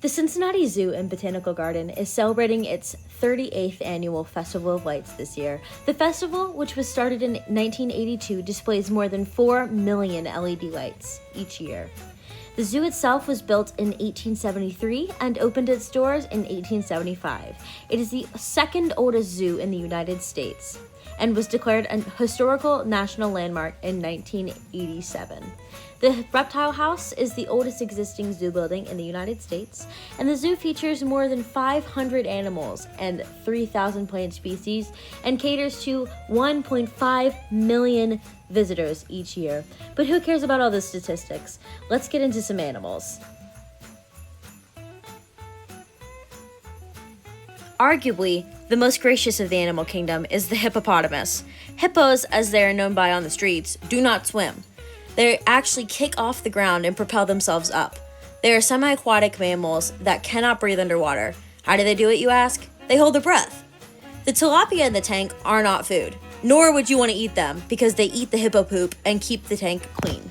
The Cincinnati Zoo and Botanical Garden is celebrating its 38th annual Festival of Lights this year. The festival, which was started in 1982, displays more than 4 million LED lights each year. The zoo itself was built in 1873 and opened its doors in 1875. It is the second oldest zoo in the United States and was declared a historical national landmark in 1987. The Reptile House is the oldest existing zoo building in the United States, and the zoo features more than 500 animals and 3,000 plant species and caters to 1.5 million visitors each year. But who cares about all the statistics? Let's get into some animals. Arguably, the most gracious of the animal kingdom is the hippopotamus. Hippos, as they are known by on the streets, do not swim. They actually kick off the ground and propel themselves up. They are semi-aquatic mammals that cannot breathe underwater. How do they do it, you ask? They hold their breath. The tilapia in the tank are not food, nor would you want to eat them because they eat the hippo poop and keep the tank clean.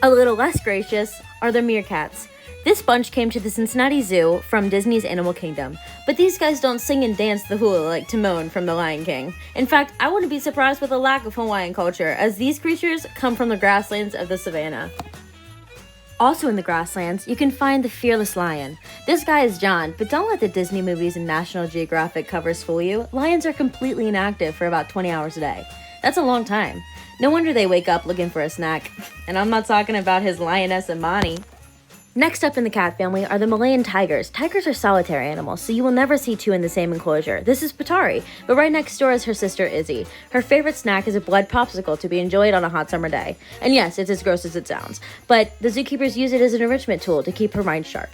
A little less gracious are the meerkats. This bunch came to the Cincinnati Zoo from Disney's Animal Kingdom, but these guys don't sing and dance the hula like Timon from The Lion King. In fact, I wouldn't be surprised with a lack of Hawaiian culture, as these creatures come from the grasslands of the savannah. Also in the grasslands, you can find the fearless lion. This guy is John, but don't let the Disney movies and National Geographic covers fool you. Lions are completely inactive for about 20 hours a day. That's a long time. No wonder they wake up looking for a snack. And I'm not talking about his lioness Imani. Next up in the cat family are the Malayan tigers. Tigers are solitary animals, so you will never see two in the same enclosure. This is Patari, but right next door is her sister Izzy. Her favorite snack is a blood popsicle to be enjoyed on a hot summer day. And yes, it's as gross as it sounds, but the zookeepers use it as an enrichment tool to keep her mind sharp.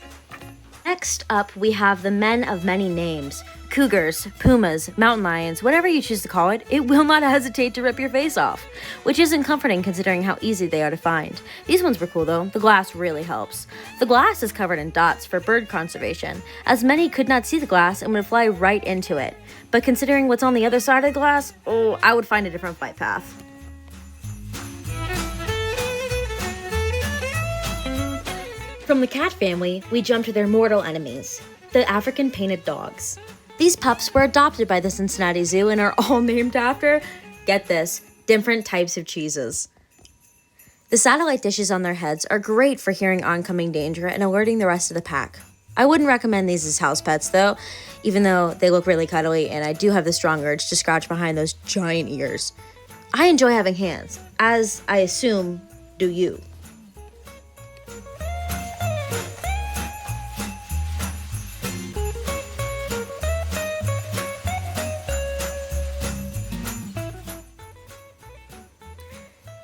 Next up, we have the men of many names. Cougars, pumas, mountain lions, whatever you choose to call it, it will not hesitate to rip your face off, which isn't comforting considering how easy they are to find. These ones were cool though. The glass really helps. The glass is covered in dots for bird conservation, as many could not see the glass and would fly right into it. But considering what's on the other side of the glass, I would find a different flight path. From the cat family, we jump to their mortal enemies, the African painted dogs. These pups were adopted by the Cincinnati Zoo and are all named after, get this, different types of cheeses. The satellite dishes on their heads are great for hearing oncoming danger and alerting the rest of the pack. I wouldn't recommend these as house pets though, even though they look really cuddly and I do have the strong urge to scratch behind those giant ears. I enjoy having hands, as I assume do you.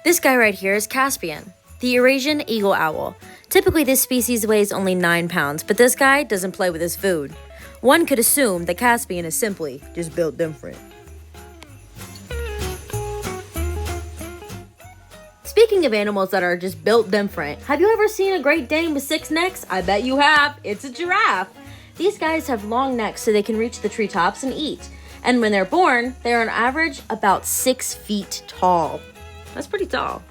This guy right here is Caspian, the Eurasian eagle owl. Typically this species weighs only 9 pounds, but this guy doesn't play with his food. One could assume that Caspian is simply just built different. Speaking of animals that are just built different, have you ever seen a Great Dane with 6 necks? I bet you have. It's a giraffe. These guys have long necks so they can reach the treetops and eat. And when they're born, they're on average about 6 feet tall. That's pretty tall.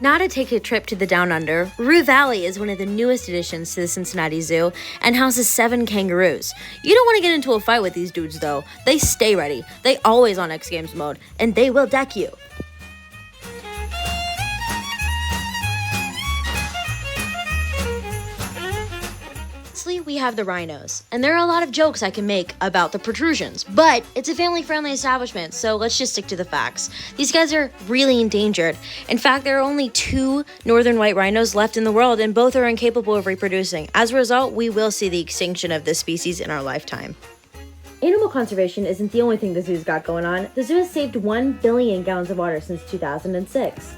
Now to take a trip to the Down Under, Roo Valley is one of the newest additions to the Cincinnati Zoo and houses 7 kangaroos. You don't want to get into a fight with these dudes though. They stay ready, they always on X Games mode, and they will deck you. We have the rhinos, and there are a lot of jokes I can make about the protrusions, but it's a family-friendly establishment, so let's just stick to the facts. These guys are really endangered. In fact, there are only 2 northern white rhinos left in the world, and both are incapable of reproducing. As a result, we will see the extinction of this species in our lifetime. Animal conservation isn't the only thing the zoo's got going on. The zoo has saved 1 billion gallons of water since 2006.